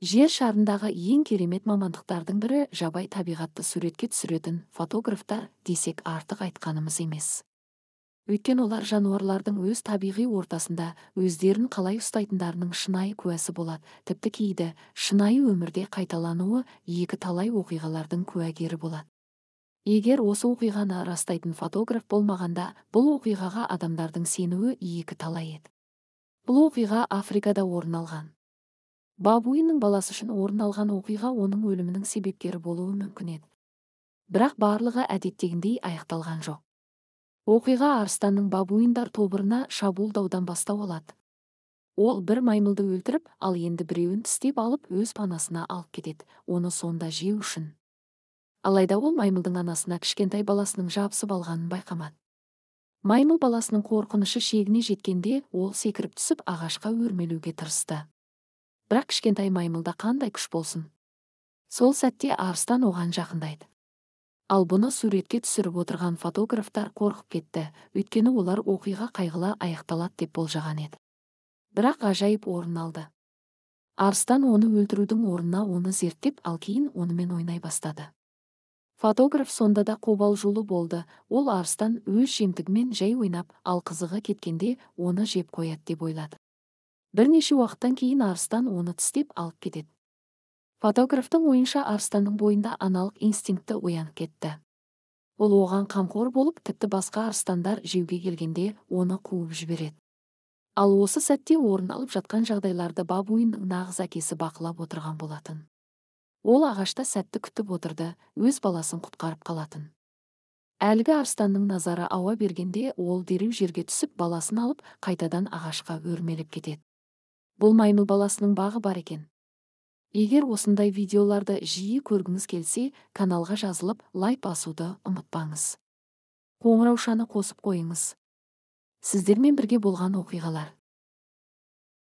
Жер шарындағы ең керемет мамандықтардың бірі жабай табиғатты суретке түсіретін фотографтар десек артық айтқанымыз емес. Өйткені олар жануарлардың өз табиғи ортасында өздерін қалай ұстайтындарының шынайы куәсі болады, тіпті кейде шынайы өмірде қайталануы екі талай оқиғалардың куәгері болады. Егер осы оқиғаны растайтын фотограф болмағанда, бұл оқиғаға адамдардың сенуі екі талай еді. Бұл оқиға Африкада орын алған. Бабуиннің баласы үшін орын алған оқиға оның өлімінің себепкері болуы мүмкін еді. Бірақ барлығы әдеттегіндей аяқталған жоқ. Оқиға арыстанның бабуиндар тобырына шабуылдаудан бастау алады. Ол бір маймылды өлтіріп, ал енді біреуін тістеп алып өз панасына алып кетеді, оны сонда жеу үшін. Алайда ол маймылдың анасына кішкентай баласының жабысып алғанын байқамады. Маймыл баласының қорқынышы шегіне жеткенде, ол секіріп түсіп ағашқа өрмелеуге тырысты. Бірақ кішкентай маймылда қандай күш болсын. Сол сәтте арыстан оған жақындайды. Ал бұны суретке түсіріп отырған фотографтар қорқып кетті, өйткені олар оқиға қайғылы аяқталады деп болжаған еді. Бірақ ғажайып орын алды. Арыстан оны өлтірудің орнына оны зерттеп, ал кейін онымен ойнай бастады. Фотограф сонда да қобалжулы болды. Ол арыстан өз жемтігімен жай ойнап, ал қызығы кеткенде оны жеп қояды деп ойлады. Бірнеше уақыттан кейін арыстан оны тістеп алып кетеді. Фотографтың ойынша арыстанның бойында аналық инстинкті оянып кетті. Ол оған қамқор болып, тіпті басқа арыстандар жеуге келгенде оны қуып жібереді. Ал осы сәтте орын алып жатқан жағдайларды бабуиннің нағыз әкесі бақылап отырған болатын. Ол ағашта сәтті күтіп отырды, өз баласын құтқарып қалатын. Әлгі арыстанның назары ауа бергенде, ол дереу жерге түсіп баласын алып, қайтадан ағашқа өрмелеп кетеді. Бұл маймыл баласының бағы бар екен. Егер осындай видеоларды жиі көргіңіз келсе, каналға жазылып, лайк басуды ұмытпаңыз. Қоңыраушаны қосып қойыңыз. Сіздермен бірге болған оқиғалар